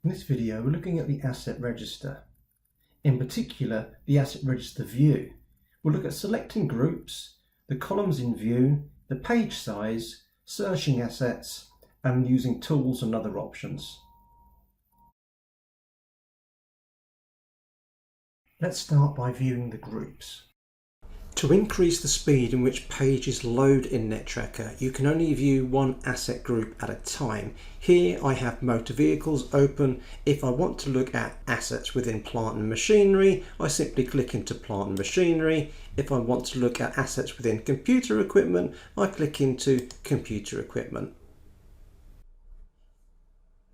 In this video, we're looking at the asset register. In particular, the asset register view. We'll look at selecting groups, the columns in view, the page size, searching assets, and using tools and other options. Let's start by viewing the groups. To increase the speed in which pages load in nettTracker, you can only view one asset group at a time. Here I have motor vehicles open. If I want to look at assets within plant and machinery, I simply click into plant and machinery. If I want to look at assets within computer equipment, I click into computer equipment.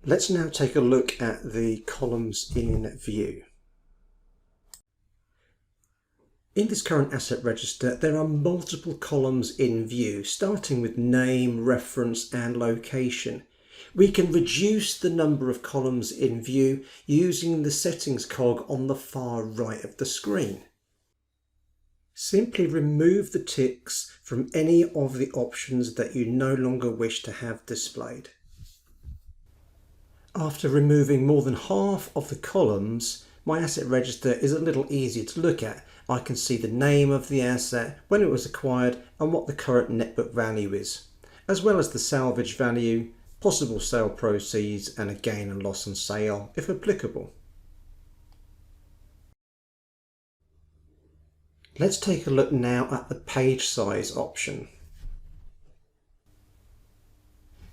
Let's now take a look at the columns in view. In this current asset register, there are multiple columns in view, starting with name, reference, and location. We can reduce the number of columns in view using the settings cog on the far right of the screen. Simply remove the ticks from any of the options that you no longer wish to have displayed. After removing more than half of the columns, my asset register is a little easier to look at. I can see the name of the asset, when it was acquired, and what the current net book value is, as well as the salvage value, possible sale proceeds, and a gain and loss on sale if applicable. Let's take a look now at the page size option.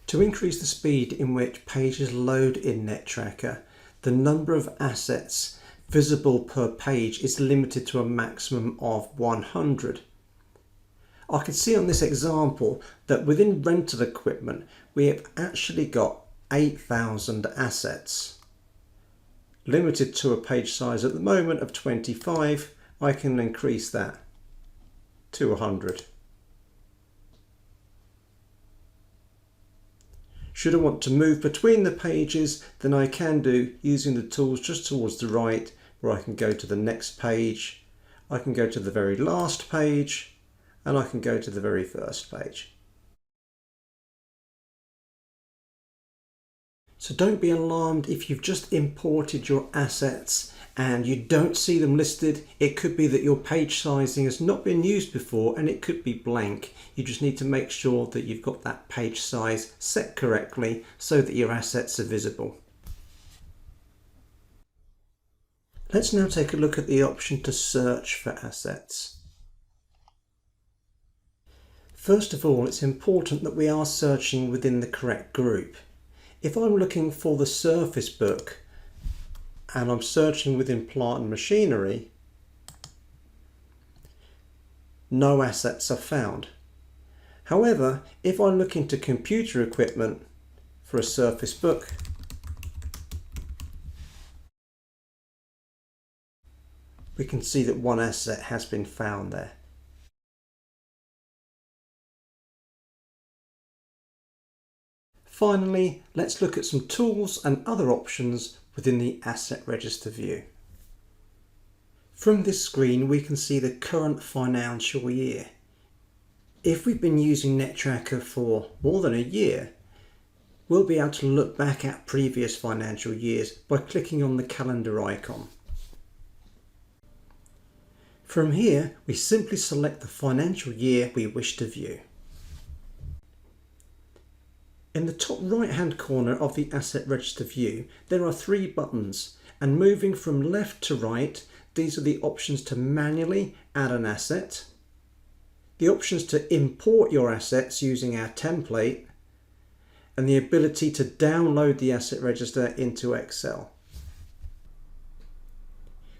To increase the speed in which pages load in nettTracker, the number of assets visible per page is limited to a maximum of 100. I can see on this example that within rental equipment we have actually got 8,000 assets. Limited to a page size at the moment of 25, I can increase that to 100. Should I want to move between the pages, then I can do using the tools just towards the right, where I can go to the next page, I can go to the very last page, and I can go to the very first page. So don't be alarmed if you've just imported your assets and you don't see them listed. It could be that your page sizing has not been used before and it could be blank. You just need to make sure that you've got that page size set correctly so that your assets are visible. Let's now take a look at the option to search for assets. First of all, it's important that we are searching within the correct group. If I'm looking for the surface book and I'm searching within plant and machinery, no assets are found. However, if I look into computer equipment for a surface book, we can see that one asset has been found there. Finally, let's look at some tools and other options within the asset register view. From this screen, we can see the current financial year. If we've been using nettTracker for more than a year, we'll be able to look back at previous financial years by clicking on the calendar icon. From here, we simply select the financial year we wish to view. In the top right hand corner of the asset register view, there are three buttons, and moving from left to right, these are the options to manually add an asset, the options to import your assets using our template, and the ability to download the asset register into Excel.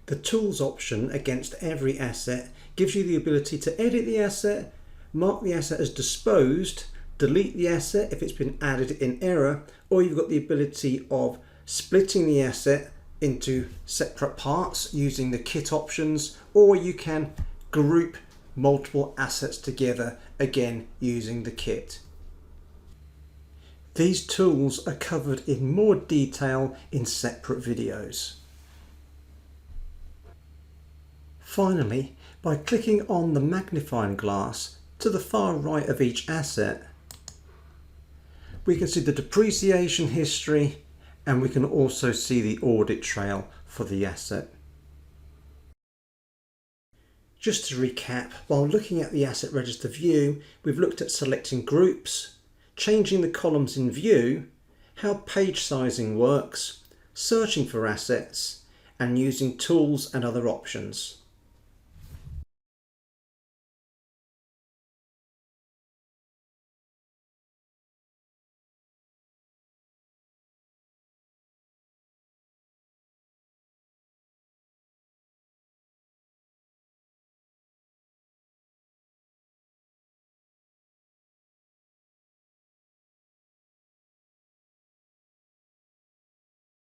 The tools option against every asset gives you the ability to edit the asset, mark the asset as disposed, delete the asset if it's been added in error, or you've got the ability of splitting the asset into separate parts using the kit options, or you can group multiple assets together, again using the kit. These tools are covered in more detail in separate videos. Finally, by clicking on the magnifying glass to the far right of each asset, we can see the depreciation history and we can also see the audit trail for the asset. Just to recap, while looking at the asset register view, we've looked at selecting groups, changing the columns in view, how page sizing works, searching for assets, and using tools and other options.